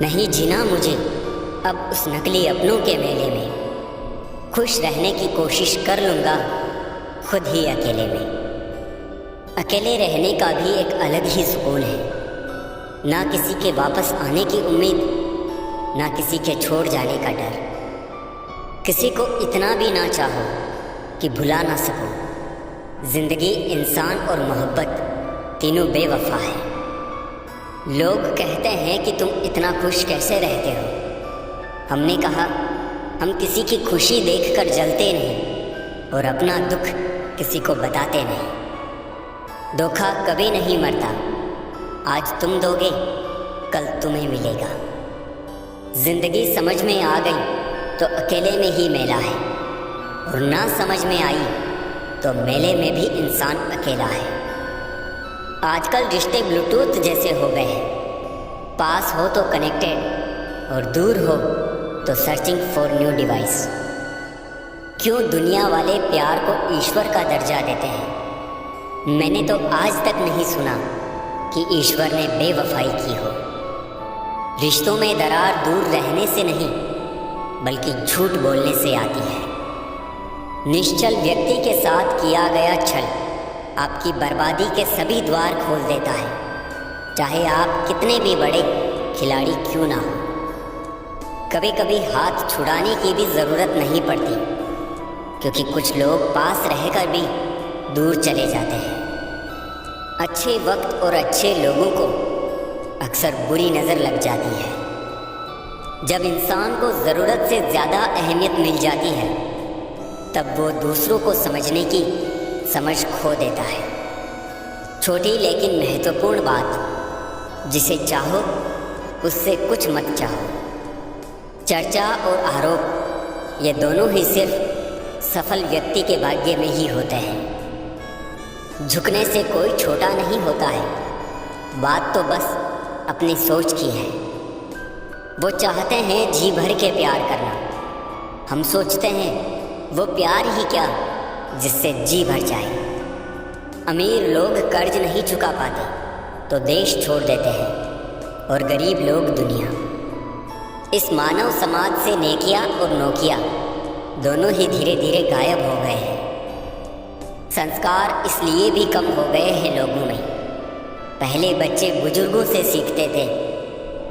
नहीं जीना मुझे अब उस नकली अपनों के मेले में। खुश रहने की कोशिश कर लूँगा खुद ही अकेले में। अकेले रहने का भी एक अलग ही सुकून है। ना किसी के वापस आने की उम्मीद, ना किसी के छोड़ जाने का डर। किसी को इतना भी ना चाहो कि भुला ना सको। जिंदगी, इंसान और मोहब्बत तीनों बेवफा है। लोग कहते हैं कि तुम इतना खुश कैसे रहते हो। हमने कहा हम किसी की खुशी देखकर जलते नहीं और अपना दुख किसी को बताते नहीं। धोखा कभी नहीं मरता। आज तुम दोगे, कल तुम्हें मिलेगा। जिंदगी समझ में आ गई तो अकेले में ही मेला है, और ना समझ में आई तो मेले में भी इंसान अकेला है। आजकल रिश्ते ब्लूटूथ जैसे हो गए हैं। पास हो तो कनेक्टेड और दूर हो तो सर्चिंग फॉर न्यू डिवाइस। क्यों दुनिया वाले प्यार को ईश्वर का दर्जा देते हैं? मैंने तो आज तक नहीं सुना कि ईश्वर ने बेवफाई की हो। रिश्तों में दरार दूर रहने से नहीं बल्कि झूठ बोलने से आती है। निश्चल व्यक्ति के साथ किया गया छल आपकी बर्बादी के सभी द्वार खोल देता है, चाहे आप कितने भी बड़े खिलाड़ी क्यों ना हो। कभी कभी हाथ छुड़ाने की भी ज़रूरत नहीं पड़ती, क्योंकि कुछ लोग पास रहकर भी दूर चले जाते हैं। अच्छे वक्त और अच्छे लोगों को अक्सर बुरी नज़र लग जाती है। जब इंसान को ज़रूरत से ज़्यादा अहमियत मिल जाती है तब वो दूसरों को समझने की समझ खो देता है। छोटी लेकिन महत्वपूर्ण बात, जिसे चाहो उससे कुछ मत चाहो। चर्चा और आरोप ये दोनों ही सिर्फ सफल व्यक्ति के भाग्य में ही होते हैं। झुकने से कोई छोटा नहीं होता है। बात तो बस अपनी सोच की है। वो चाहते हैं जी भर के प्यार करना, हम सोचते हैं वो प्यार ही क्या जिससे जी भर जाए। अमीर लोग कर्ज नहीं चुका पाते तो देश छोड़ देते हैं, और गरीब लोग दुनिया। इस मानव समाज से नेकिया और नोकिया दोनों ही धीरे धीरे गायब हो गए हैं। संस्कार इसलिए भी कम हो गए हैं लोगों में। पहले बच्चे बुजुर्गों से सीखते थे,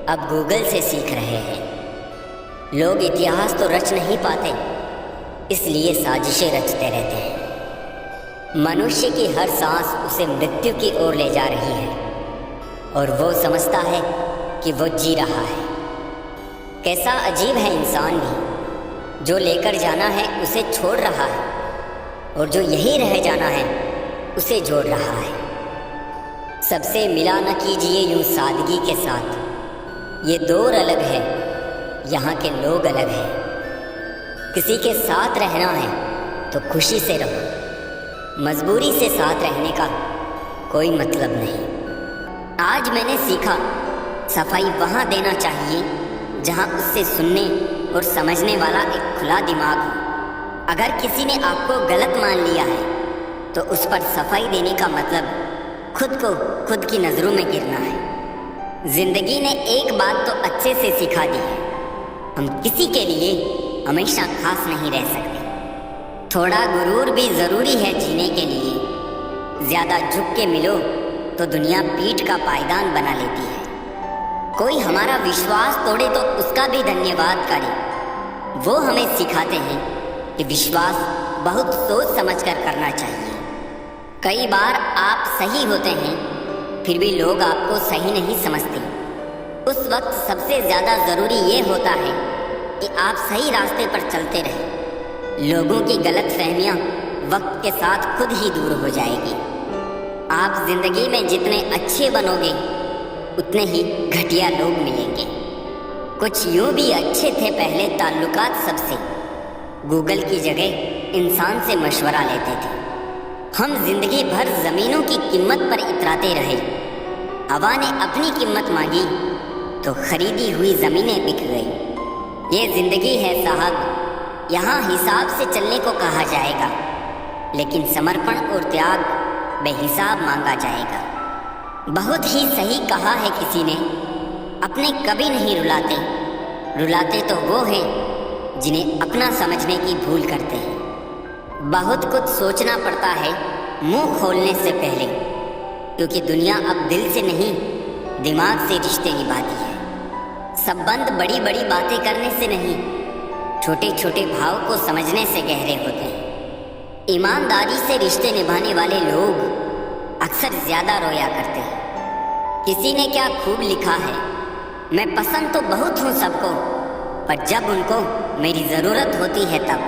अब गूगल से सीख रहे हैं। लोग इतिहास तो रच नहीं पाते, इसलिए साजिशें रचते रहते हैं। मनुष्य की हर सांस उसे मृत्यु की ओर ले जा रही है, और वो समझता है कि वो जी रहा है। कैसा अजीब है इंसान भी, जो लेकर जाना है उसे छोड़ रहा है, और जो यही रह जाना है उसे जोड़ रहा है। सबसे मिला न कीजिए यूं सादगी के साथ, ये दौर अलग है, यहाँ के लोग अलग हैं। किसी के साथ रहना है तो खुशी से रहो, मजबूरी से साथ रहने का कोई मतलब नहीं। आज मैंने सीखा सफाई वहाँ देना चाहिए जहाँ उससे सुनने और समझने वाला एक खुला दिमाग हो। अगर किसी ने आपको गलत मान लिया है तो उस पर सफाई देने का मतलब खुद को खुद की नज़रों में गिरना है। जिंदगी ने एक बात तो अच्छे से सिखा दी है, हम किसी के लिए हमेशा खास नहीं रह सकते। थोड़ा गुरूर भी ज़रूरी है जीने के लिए। ज़्यादा झुक के मिलो तो दुनिया पीठ का पायदान बना लेती है। कोई हमारा विश्वास तोड़े तो उसका भी धन्यवाद करें। वो हमें सिखाते हैं कि विश्वास बहुत सोच समझकर करना चाहिए। कई बार आप सही होते हैं, फिर भी लोग आपको सही नहीं समझते। उस वक्त सबसे ज़्यादा ज़रूरी ये होता है कि आप सही रास्ते पर चलते रहें। लोगों की गलत फहमियाँ वक्त के साथ खुद ही दूर हो जाएगी। आप जिंदगी में जितने अच्छे बनोगे उतने ही घटिया लोग मिलेंगे। कुछ यूँ भी अच्छे थे पहले ताल्लुकात सबसे, गूगल की जगह इंसान से मशवरा लेते थे। हम जिंदगी भर ज़मीनों की कीमत पर इतराते रहे। हवा ने अपनी कीमत मांगी तो खरीदी हुई ज़मीनें बिक गई। ये ज़िंदगी है साहब, यहाँ हिसाब से चलने को कहा जाएगा, लेकिन समर्पण और त्याग बेहिसाब मांगा जाएगा। बहुत ही सही कहा है किसी ने, अपने कभी नहीं रुलाते। रुलाते तो वो हैं जिन्हें अपना समझने की भूल करते हैं। बहुत कुछ सोचना पड़ता है मुंह खोलने से पहले, क्योंकि दुनिया अब दिल से नहीं दिमाग से रिश्ते निभाती है। संबंध बड़ी बड़ी बातें करने से नहीं, छोटे छोटे भाव को समझने से गहरे होते हैं। ईमानदारी से रिश्ते निभाने वाले लोग अक्सर ज्यादा रोया करते हैं। किसी ने क्या खूब लिखा है, मैं पसंद तो बहुत हूँ सबको, पर जब उनको मेरी ज़रूरत होती है तब।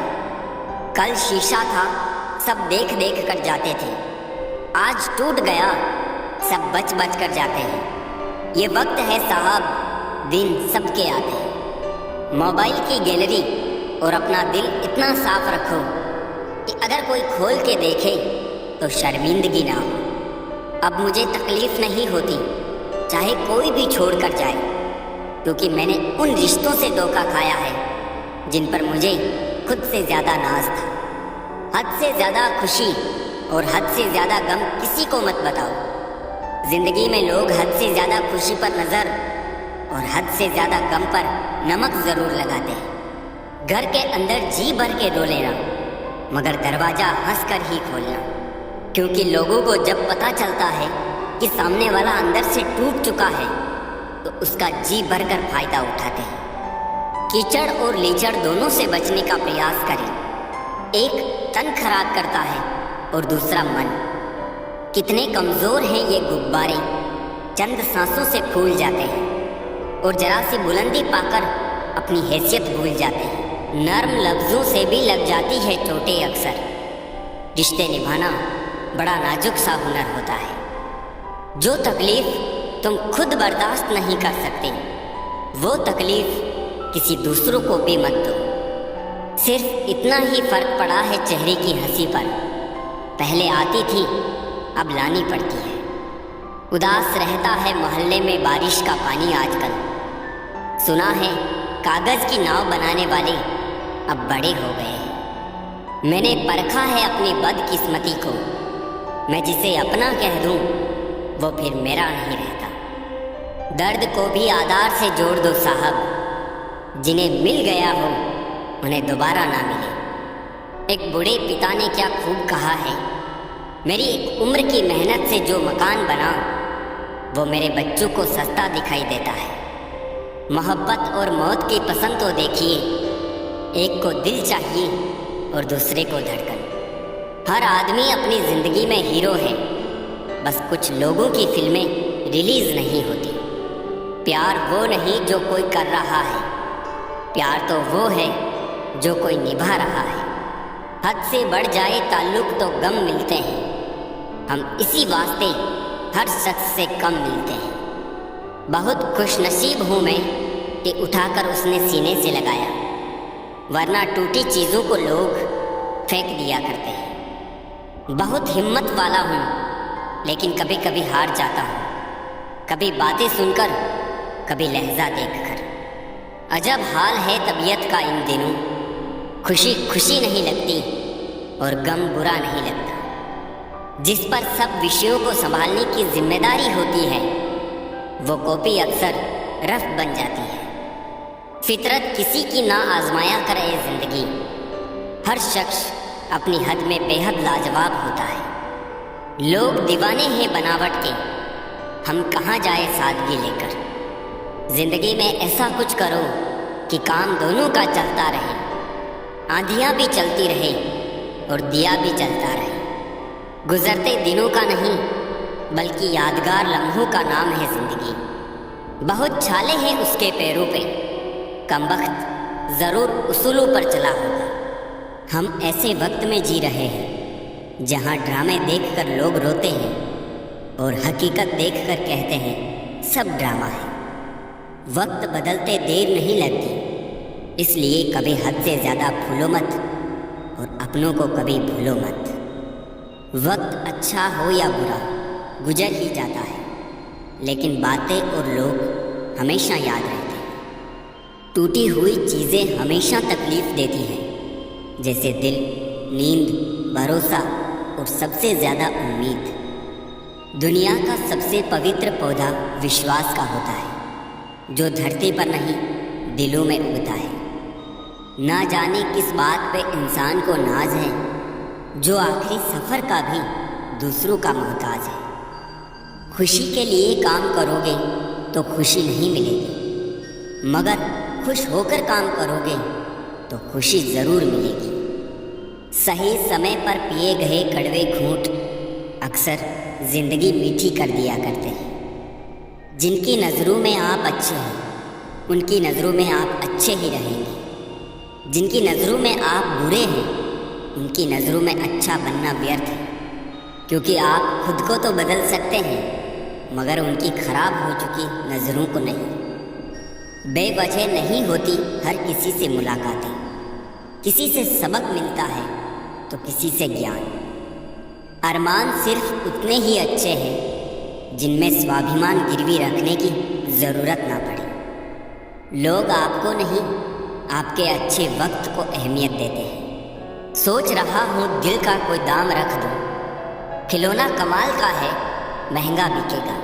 कल शीशा था, सब देख देख कर जाते थे, आज टूट गया, सब बच बच कर जाते हैं। ये वक्त है साहब, दिन सबके आते हैं। मोबाइल की गैलरी और अपना दिल इतना साफ रखो कि अगर कोई खोल के देखे तो शर्मिंदगी ना हो। अब मुझे तकलीफ नहीं होती चाहे कोई भी छोड़ कर जाए, क्योंकि मैंने उन रिश्तों से धोखा खाया है जिन पर मुझे खुद से ज़्यादा नाज था। हद से ज़्यादा खुशी और हद से ज़्यादा गम किसी को मत बताओ। ज़िंदगी में लोग हद से ज़्यादा खुशी पर नज़र और हद से ज़्यादा गम पर नमक ज़रूर लगाते हैं। घर के अंदर जी भर के रो लेना, मगर दरवाज़ा हंस कर ही खोलना, क्योंकि लोगों को जब पता चलता है कि सामने वाला अंदर से टूट चुका है तो उसका जी भरकर फायदा उठाते हैं। कीचड़ और लीचड़ दोनों से बचने का प्रयास करें। एक तन खराब करता है और दूसरा मन। कितने कमज़ोर हैं ये गुब्बारे, चंद सांसों से फूल जाते हैं और जरा सी बुलंदी पाकर अपनी हैसियत भूल जाते हैं। नर्म लफ्ज़ों से भी लग जाती है चोटें अक्सर। रिश्ते निभाना बड़ा नाजुक सा हुनर होता है। जो तकलीफ तुम खुद बर्दाश्त नहीं कर सकते, वो तकलीफ किसी दूसरों को भी मत दो। सिर्फ इतना ही फर्क पड़ा है चेहरे की हंसी पर। पहले आती थी, अब लानी पड़ती है। उदास रहता है मोहल्ले में बारिश का पानी आजकल। सुना है कागज की नाव बनाने वाले अब बड़े हो गए हैं। मैंने परखा है अपनी बदकिस्मती को। मैं जिसे अपना कह दूं वो फिर मेरा नहीं रहता। दर्द को भी आधार से जोड़ दो साहब, जिन्हें मिल गया हो उन्हें दोबारा ना मिले। एक बूढ़े पिता ने क्या खूब कहा है, मेरी एक उम्र की मेहनत से जो मकान बना वो मेरे बच्चों को सस्ता दिखाई देता है। मोहब्बत और मौत की पसंद तो देखिए, एक को दिल चाहिए और दूसरे को धड़कन। हर आदमी अपनी ज़िंदगी में हीरो है, बस कुछ लोगों की फिल्में रिलीज़ नहीं होती। प्यार वो नहीं जो कोई कर रहा है, प्यार तो वो है जो कोई निभा रहा है। हद से बढ़ जाए ताल्लुक़ तो गम मिलते हैं, हम इसी वास्ते हर शख्स से कम मिलते हैं। बहुत खुशनसीब हूँ मैं कि उठाकर उसने सीने से लगाया, वरना टूटी चीज़ों को लोग फेंक दिया करते हैं। बहुत हिम्मत वाला हूँ, लेकिन कभी कभी हार जाता हूँ, कभी बातें सुनकर, कभी लहजा देखकर। अजब हाल है तबीयत का इन दिनों, खुशी खुशी नहीं लगती और गम बुरा नहीं लगता। जिस पर सब विषयों को संभालने की जिम्मेदारी होती है वो कॉपी अक्सर रफ बन जाती है। फितरत किसी की ना आजमाया करे जिंदगी। हर शख्स अपनी हद में बेहद लाजवाब होता है। लोग दीवाने हैं बनावट के, हम कहाँ जाए सादगी लेकर। जिंदगी में ऐसा कुछ करो कि काम दोनों का चलता रहे, आंधियाँ भी चलती रहे और दिया भी जलता रहे। गुजरते दिनों का नहीं बल्कि यादगार लम्हों का नाम है जिंदगी। बहुत छाले हैं उसके पैरों पे, कमबख्त ज़रूर उसूलों पर चला होगा। हम ऐसे वक्त में जी रहे हैं जहाँ ड्रामे देखकर लोग रोते हैं और हकीकत देखकर कहते हैं सब ड्रामा है। वक्त बदलते देर नहीं लगती, इसलिए कभी हद से ज़्यादा भूलो मत और अपनों को कभी भूलो मत। वक्त अच्छा हो या बुरा गुजर ही जाता है, लेकिन बातें और लोग हमेशा याद रहते हैं। टूटी हुई चीज़ें हमेशा तकलीफ़ देती हैं, जैसे दिल, नींद, भरोसा और सबसे ज़्यादा उम्मीद। दुनिया का सबसे पवित्र पौधा विश्वास का होता है। जो धरती पर नहीं दिलों में उगता है। ना जाने किस बात पे इंसान को नाज है, जो आखिरी सफ़र का भी दूसरों का मोहताज है। खुशी के लिए काम करोगे तो खुशी नहीं मिलेगी, मगर खुश होकर काम करोगे तो खुशी ज़रूर मिलेगी। सही समय पर पिए गए कड़वे घूंट अक्सर ज़िंदगी मीठी कर दिया करते हैं। जिनकी नज़रों में आप अच्छे हैं, उनकी नज़रों में आप अच्छे ही रहेंगे। जिनकी नज़रों में आप बुरे हैं, उनकी नज़रों में अच्छा बनना व्यर्थ है, क्योंकि आप खुद को तो बदल सकते हैं, मगर उनकी खराब हो चुकी नज़रों को नहीं। बेवजह नहीं होती हर किसी से मुलाकातें, किसी से सबक मिलता है तो किसी से ज्ञान। अरमान सिर्फ उतने ही अच्छे हैं जिनमें स्वाभिमान गिरवी रखने की ज़रूरत ना पड़े। लोग आपको नहीं, आपके अच्छे वक्त को अहमियत देते हैं। सोच रहा हूँ दिल का कोई दाम रख दूँ, खिलौना कमाल का है, महंगा बिकेगा।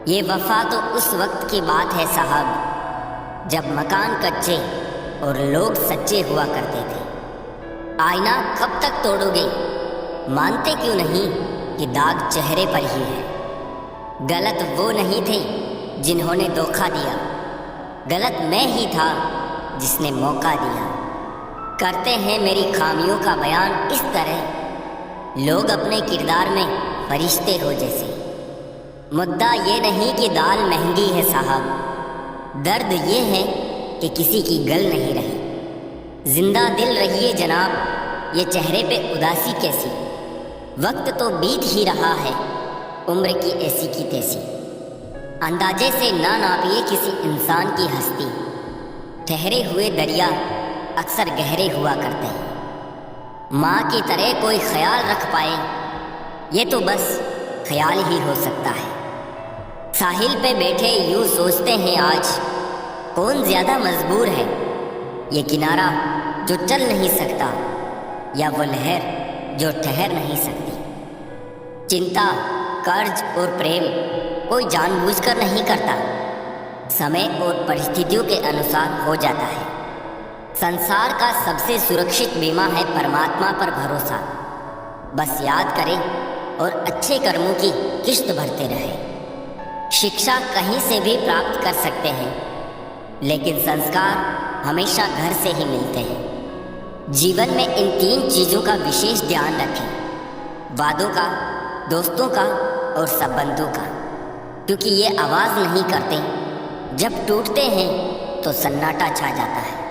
ये वफा तो उस वक्त की बात है साहब, जब मकान कच्चे और लोग सच्चे हुआ करते थे। आईना कब तक तोड़ोगे, मानते क्यों नहीं कि दाग चेहरे पर ही है। गलत वो नहीं थे जिन्होंने धोखा दिया, गलत मैं ही था जिसने मौका दिया। करते हैं मेरी खामियों का बयान इस तरह, लोग अपने किरदार में फरिश्ते हो जैसे। मुद्दा ये नहीं कि दाल महंगी है साहब, दर्द ये है कि किसी की गल नहीं रही। जिंदा दिल रहिए जनाब, ये चेहरे पे उदासी कैसी। वक्त तो बीत ही रहा है, उम्र की ऐसी की तैसी। अंदाजे से ना नापिए किसी इंसान की हस्ती, ठहरे हुए दरिया अक्सर गहरे हुआ करते हैं। माँ की तरह कोई ख्याल रख पाए, ये तो बस ख्याल ही हो सकता है। साहिल पे बैठे यूँ सोचते हैं आज, कौन ज़्यादा मजबूर है, ये किनारा जो चल नहीं सकता, या वो लहर जो ठहर नहीं सकती। चिंता, कर्ज और प्रेम कोई जानबूझकर नहीं करता, समय और परिस्थितियों के अनुसार हो जाता है। संसार का सबसे सुरक्षित बीमा है परमात्मा पर भरोसा। बस याद करें और अच्छे कर्मों की किश्त भरते रहें। शिक्षा कहीं से भी प्राप्त कर सकते हैं, लेकिन संस्कार हमेशा घर से ही मिलते हैं। जीवन में इन 3 चीज़ों का विशेष ध्यान रखें, वादों का, दोस्तों का और संबंधों का, क्योंकि ये आवाज़ नहीं करते। जब टूटते हैं तो सन्नाटा छा जाता है।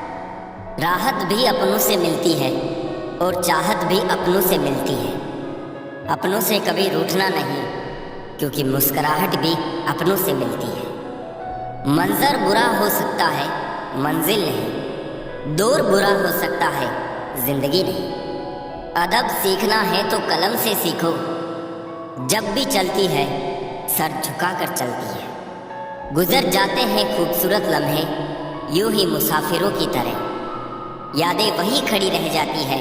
राहत भी अपनों से मिलती है और चाहत भी अपनों से मिलती है। अपनों से कभी रूठना नहीं, क्योंकि मुस्कुराहट भी अपनों से मिलती है। मंजर बुरा हो सकता है, मंजिल नहीं। दौर बुरा हो सकता है, जिंदगी नहीं। अदब सीखना है तो कलम से सीखो, जब भी चलती है सर झुकाकर चलती है। गुजर जाते हैं खूबसूरत लम्हे यूं ही मुसाफिरों की तरह, यादें वही खड़ी रह जाती है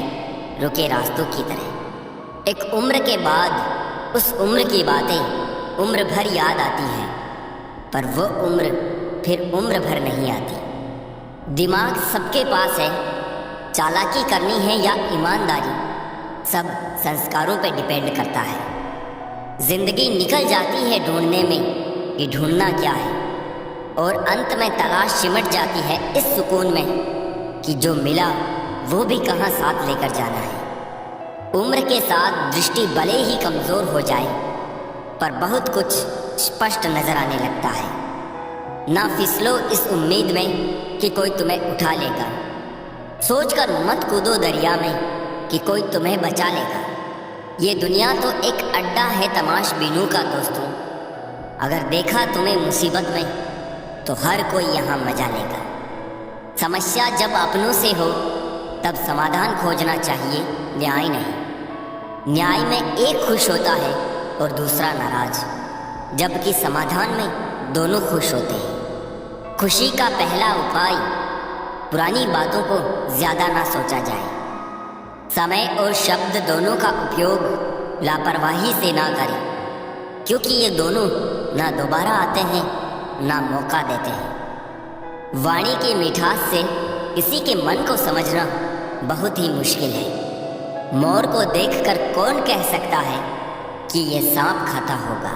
रुके रास्तों की तरह। एक उम्र के बाद उस उम्र की बातें उम्र भर याद आती हैं, पर वो उम्र फिर उम्र भर नहीं आती। दिमाग सबके पास है, चालाकी करनी है या ईमानदारी, सब संस्कारों पे डिपेंड करता है। जिंदगी निकल जाती है ढूंढने में कि ढूंढना क्या है, और अंत में तलाश सिमट जाती है इस सुकून में कि जो मिला वो भी कहाँ साथ लेकर जाना है। उम्र के साथ दृष्टि भले ही कमज़ोर हो जाए, पर बहुत कुछ स्पष्ट नजर आने लगता है। ना फिसलो इस उम्मीद में कि कोई तुम्हें उठा लेगा, सोचकर मत कूदो दरिया में कि कोई तुम्हें बचा लेगा। ये दुनिया तो एक अड्डा है तमाशबीनों का दोस्तों, अगर देखा तुम्हें मुसीबत में तो हर कोई यहाँ मजा लेगा। समस्या जब अपनों से हो तब समाधान खोजना चाहिए, न्याय नहीं। न्याय में एक खुश होता है और दूसरा नाराज, जबकि समाधान में दोनों खुश होते हैं। खुशी का पहला उपाय, पुरानी बातों को ज़्यादा ना सोचा जाए। समय और शब्द दोनों का उपयोग लापरवाही से ना करें, क्योंकि ये दोनों ना दोबारा आते हैं ना मौका देते हैं। वाणी की मिठास से किसी के मन को समझना बहुत ही मुश्किल है। मोर को देखकर कौन कह सकता है कि ये सांप खाता होगा।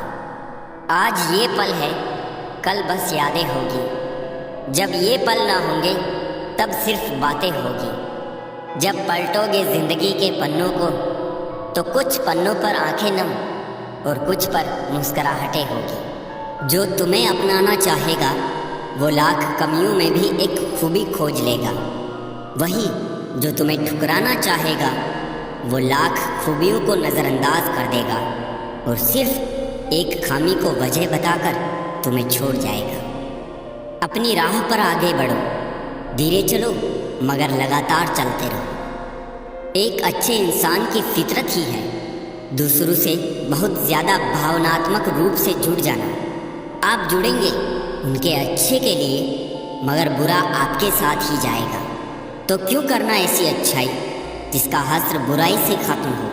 आज ये पल है, कल बस यादें होगी। जब ये पल ना होंगे तब सिर्फ बातें होगी। जब पलटोगे जिंदगी के पन्नों को तो कुछ पन्नों पर आंखें नम और कुछ पर मुस्कुराहटें होगी। जो तुम्हें अपनाना चाहेगा वो लाख कमियों में भी एक खूबी खोज लेगा। वही जो तुम्हें ठुकराना चाहेगा वो लाख खूबियों को नज़रअंदाज कर देगा और सिर्फ एक खामी को वजह बताकर तुम्हें छोड़ जाएगा। अपनी राह पर आगे बढ़ो, धीरे चलो मगर लगातार चलते रहो। एक अच्छे इंसान की फितरत ही है दूसरों से बहुत ज़्यादा भावनात्मक रूप से जुड़ जाना। आप जुड़ेंगे उनके अच्छे के लिए, मगर बुरा आपके साथ ही जाएगा। तो क्यों करना ऐसी अच्छाई जिसका हस्र बुराई से खत्म हो,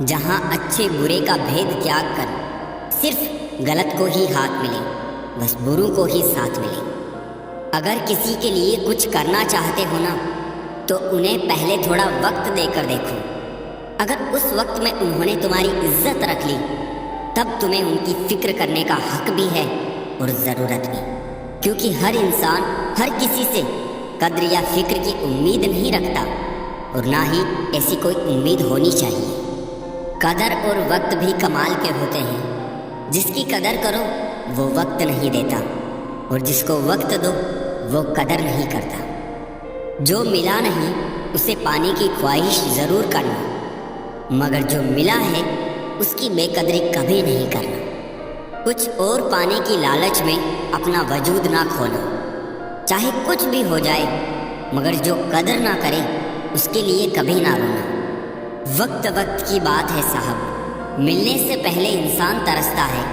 जहाँ अच्छे बुरे का भेद त्याग कर सिर्फ गलत को ही हाथ मिले, बस बुरों को ही साथ मिले। अगर किसी के लिए कुछ करना चाहते हो ना तो उन्हें पहले थोड़ा वक्त देकर देखो। अगर उस वक्त में उन्होंने तुम्हारी इज्जत रख ली तब तुम्हें उनकी फिक्र करने का हक भी है और ज़रूरत भी, क्योंकि हर इंसान हर किसी से कद्र या फिक्र की उम्मीद नहीं रखता और ना ही ऐसी कोई उम्मीद होनी चाहिए। कदर और वक्त भी कमाल के होते हैं। जिसकी कदर करो वो वक्त नहीं देता और जिसको वक्त दो वो कदर नहीं करता। जो मिला नहीं उसे पाने की ख्वाहिश ज़रूर करना, मगर जो मिला है उसकी बेकदरी कभी नहीं करना। कुछ और पाने की लालच में अपना वजूद ना खोना। चाहे कुछ भी हो जाए, मगर जो कदर ना करे उसके लिए कभी ना रोना। वक्त वक्त की बात है साहब। मिलने से पहले इंसान तरसता है,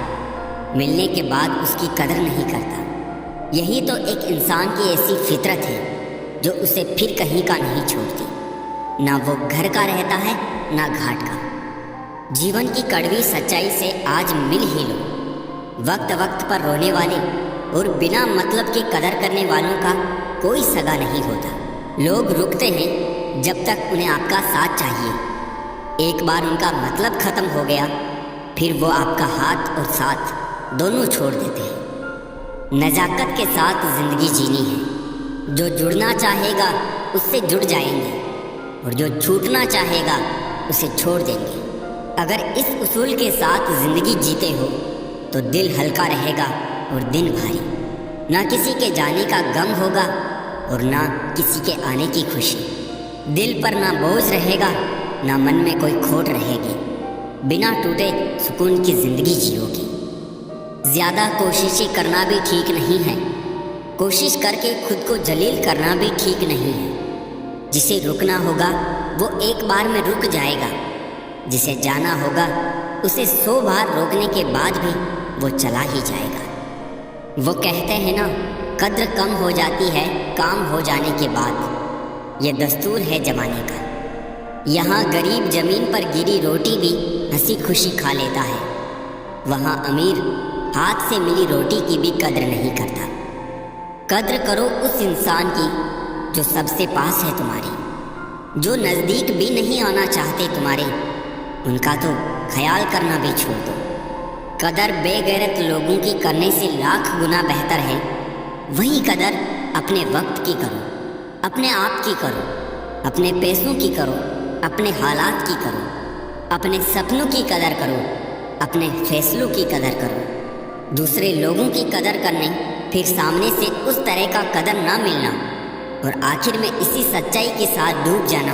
मिलने के बाद उसकी कदर नहीं करता। यही तो एक इंसान की ऐसी फितरत है जो उसे फिर कहीं का नहीं छोड़ती। ना वो घर का रहता है ना घाट का। जीवन की कड़वी सच्चाई से आज मिल ही लो। वक्त वक्त पर रोने वाले और बिना मतलब की कदर करने वालों का कोई सगा नहीं होता। लोग रुकते हैं जब तक उन्हें आपका साथ चाहिए। एक बार उनका मतलब खत्म हो गया फिर वो आपका हाथ और साथ दोनों छोड़ देते हैं। नज़ाकत के साथ ज़िंदगी जीनी है। जो जुड़ना चाहेगा उससे जुड़ जाएंगे और जो छूटना चाहेगा उसे छोड़ देंगे। अगर इस उसूल के साथ ज़िंदगी जीते हो तो दिल हल्का रहेगा और दिन भारी। ना किसी के जाने का गम होगा और ना किसी के आने की खुशी। दिल पर ना बोझ रहेगा ना मन में कोई खोट रहेगी। बिना टूटे सुकून की ज़िंदगी जियोगी। ज़्यादा कोशिशें करना भी ठीक नहीं है। कोशिश करके खुद को जलील करना भी ठीक नहीं है। जिसे रुकना होगा वो एक बार में रुक जाएगा। जिसे जाना होगा उसे 100 बार रोकने के बाद भी वो चला ही जाएगा। वो कहते हैं ना, कद्र कम हो जाती है काम हो जाने के बाद। ये दस्तूर है जमाने का। यहाँ गरीब जमीन पर गिरी रोटी भी हंसी खुशी खा लेता है, वहाँ अमीर हाथ से मिली रोटी की भी कद्र नहीं करता। कद्र करो उस इंसान की जो सबसे पास है तुम्हारी। जो नज़दीक भी नहीं आना चाहते तुम्हारे, उनका तो ख्याल करना भी छोड़ दो। कदर बेगैरत लोगों की करने से लाख गुना बेहतर है। वही कदर अपने वक्त की करो, अपने आप की करो, अपने पैसों की करो, अपने हालात की करो, अपने सपनों की कदर करो, अपने फैसलों की कदर करो। दूसरे लोगों की कदर करने फिर सामने से उस तरह का कदर ना मिलना और आखिर में इसी सच्चाई के साथ डूब जाना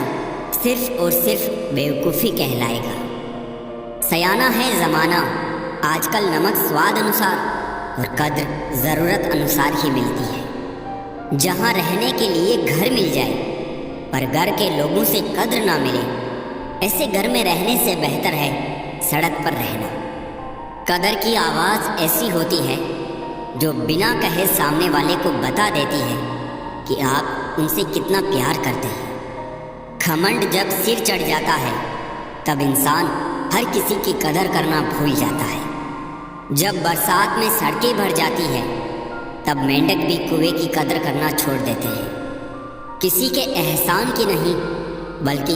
सिर्फ और सिर्फ बेवकूफ़ी कहलाएगा। सयाना है ज़माना, आजकल नमक स्वाद अनुसार और कद्र ज़रूरत अनुसार ही मिलती है। जहाँ रहने के लिए घर मिल जाए पर घर के लोगों से कद्र ना मिले, ऐसे घर में रहने से बेहतर है सड़क पर रहना। कदर की आवाज़ ऐसी होती है जो बिना कहे सामने वाले को बता देती है कि आप उनसे कितना प्यार करते हैं। घमंड जब सिर चढ़ जाता है तब इंसान हर किसी की कदर करना भूल जाता है। जब बरसात में सड़कें भर जाती है तब मेंढक भी कुएं की कदर करना छोड़ देते हैं। किसी के एहसान की नहीं, बल्कि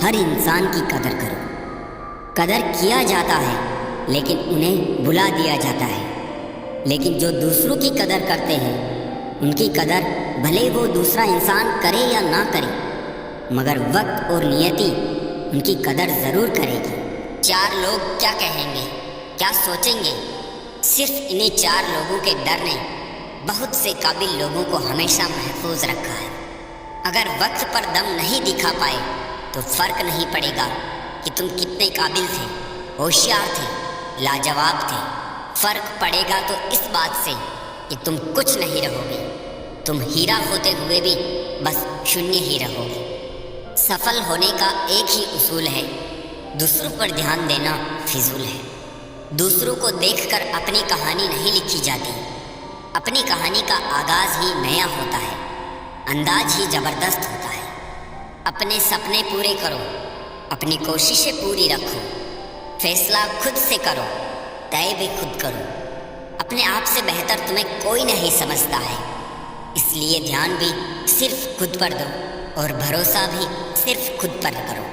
हर इंसान की कदर करो। कदर किया जाता है लेकिन उन्हें भुला दिया जाता है। लेकिन जो दूसरों की कदर करते हैं, उनकी कदर भले वो दूसरा इंसान करे या ना करे, मगर वक्त और नियति उनकी कदर ज़रूर करेगी। 4 लोग क्या कहेंगे, क्या सोचेंगे, सिर्फ इन्हीं 4 लोगों के डर ने बहुत से काबिल लोगों को हमेशा महफूज रखा है। अगर वक्त पर दम नहीं दिखा पाए तो फर्क नहीं पड़ेगा कि तुम कितने काबिल थे, होशियार थे, लाजवाब थे। फर्क पड़ेगा तो इस बात से कि तुम कुछ नहीं रहोगे। तुम हीरा होते हुए भी बस शून्य ही रहोगे। सफल होने का एक ही उसूल है, दूसरों पर ध्यान देना फिजूल है। दूसरों को देखकर अपनी कहानी नहीं लिखी जाती। अपनी कहानी का आगाज ही नया होता है, अंदाज ही जबरदस्त होता है। अपने सपने पूरे करो, अपनी कोशिशें पूरी रखो, फैसला खुद से करो, तय भी खुद करो। अपने आप से बेहतर तुम्हें कोई नहीं समझता है, इसलिए ध्यान भी सिर्फ खुद पर दो और भरोसा भी सिर्फ खुद पर करो।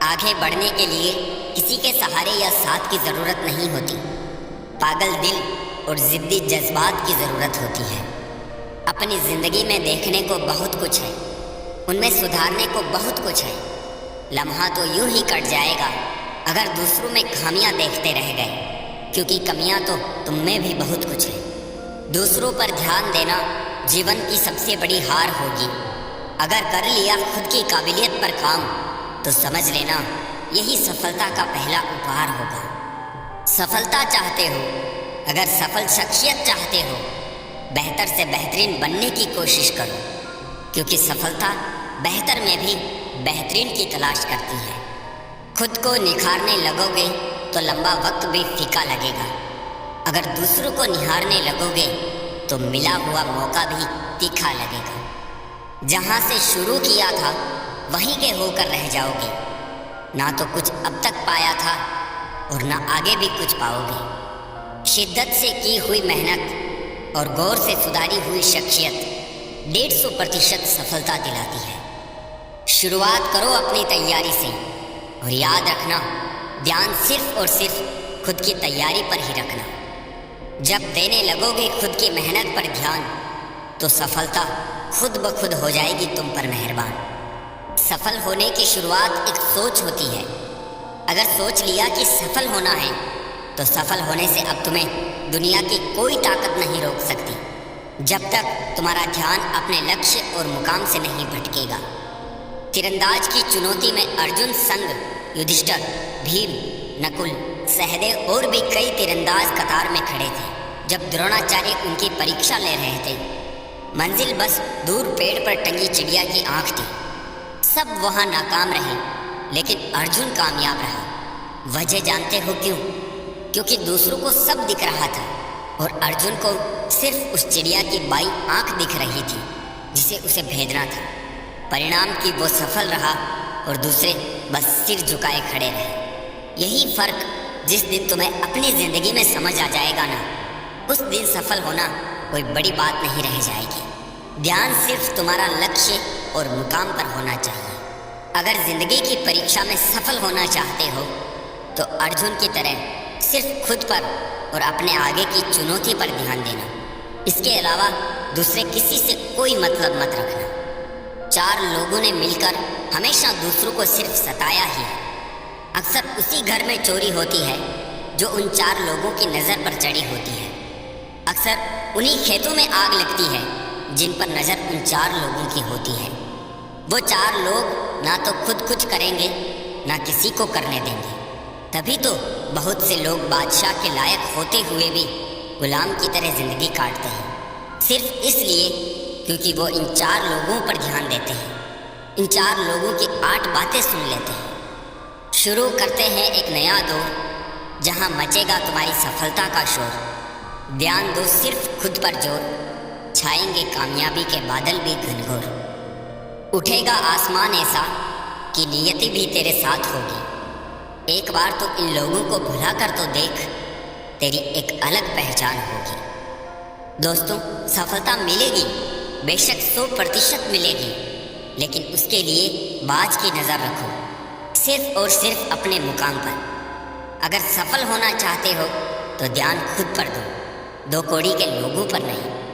आगे बढ़ने के लिए किसी के सहारे या साथ की ज़रूरत नहीं होती। पागल दिल और ज़िद्दी जज्बात की ज़रूरत होती है। अपनी ज़िंदगी में देखने को बहुत कुछ है, उनमें सुधारने को बहुत कुछ है। लम्हा तो यूं ही कट जाएगा अगर दूसरों में खामियां देखते रह गए, क्योंकि कमियां तो तुम में भी बहुत कुछ है। दूसरों पर ध्यान देना जीवन की सबसे बड़ी हार होगी। अगर कर लिया खुद की काबिलियत पर काम, तो समझ लेना यही सफलता का पहला उपहार होगा। सफलता चाहते हो, अगर सफल शख्सियत चाहते हो, बेहतर से बेहतरीन बनने की कोशिश करो, क्योंकि सफलता बेहतर में भी बेहतरीन की तलाश करती है। खुद को निखारने लगोगे तो लंबा वक्त भी फीका लगेगा। अगर दूसरों को निहारने लगोगे तो मिला हुआ मौका भी तीखा लगेगा। जहाँ से शुरू किया था वहीं के होकर रह जाओगे। ना तो कुछ अब तक पाया था और ना आगे भी कुछ पाओगे। शिद्दत से की हुई मेहनत और गौर से सुधारी हुई शख्सियत 150% सफलता दिलाती है। शुरुआत करो अपनी तैयारी से, और याद रखना, ध्यान सिर्फ और सिर्फ खुद की तैयारी पर ही रखना। जब देने लगोगे खुद की मेहनत पर ध्यान, तो सफलता खुद ब खुद हो जाएगी तुम पर मेहरबान। सफल होने की शुरुआत एक सोच होती है। अगर सोच लिया कि सफल होना है, तो सफल होने से अब तुम्हें दुनिया की कोई ताकत नहीं रोक सकती, जब तक तुम्हारा ध्यान अपने लक्ष्य और मुकाम से नहीं भटकेगा। तीरंदाज की चुनौती में अर्जुन संग युधिष्ठिर, भीम, नकुल, सहदेव और भी कई तीरंदाज कतार में खड़े थे जब द्रोणाचार्य उनकी परीक्षा ले रहे थे। मंजिल बस दूर पेड़ पर टंगी चिड़िया की आंख थी। सब वहां नाकाम रहे, लेकिन अर्जुन कामयाब रहा। वजह जानते हो क्यों? क्योंकि दूसरों को सब दिख रहा था और अर्जुन को सिर्फ उस चिड़िया की बाई आंख दिख रही थी जिसे उसे भेजना था। परिणाम कि वो सफल रहा और दूसरे बस सिर झुकाए खड़े रहे। यही फर्क जिस दिन तुम्हें अपनी जिंदगी में समझ आ जाएगा ना, उस दिन सफल होना कोई बड़ी बात नहीं रह जाएगी। ध्यान सिर्फ तुम्हारा लक्ष्य और मुकाम पर होना चाहिए। अगर जिंदगी की परीक्षा में सफल होना चाहते हो, तो अर्जुन की तरह सिर्फ खुद पर और अपने आगे की चुनौती पर ध्यान देना। इसके अलावा दूसरे किसी से कोई मतलब मत रखना। 4 लोगों ने मिलकर हमेशा दूसरों को सिर्फ सताया ही है। अक्सर उसी घर में चोरी होती है जो उन 4 लोगों की नज़र पर चढ़ी होती है। अक्सर उन्हीं खेतों में आग लगती है जिन पर नज़र उन 4 लोगों की होती है। वो 4 लोग ना तो खुद कुछ करेंगे, ना किसी को करने देंगे। तभी तो बहुत से लोग बादशाह के लायक होते हुए भी गुलाम की तरह जिंदगी काटते हैं, सिर्फ इसलिए क्योंकि वो इन 4 लोगों पर ध्यान देते हैं। इन 4 लोगों की 8 बातें सुन लेते हैं। शुरू करते हैं एक नया दौर, जहां मचेगा तुम्हारी सफलता का शोर। ध्यान दो सिर्फ खुद पर जोर, छाएंगे कामयाबी के बादल भी घनघोर। उठेगा आसमान ऐसा कि नियति भी तेरे साथ होगी। एक बार तो इन लोगों को भुला कर तो देख, तेरी एक अलग पहचान होगी। दोस्तों, सफलता मिलेगी, बेशक 100% मिलेगी, लेकिन उसके लिए बाज की नज़र रखो, सिर्फ और सिर्फ अपने मुकाम पर। अगर सफल होना चाहते हो तो ध्यान खुद पर दो कौड़ी के लोगों पर नहीं।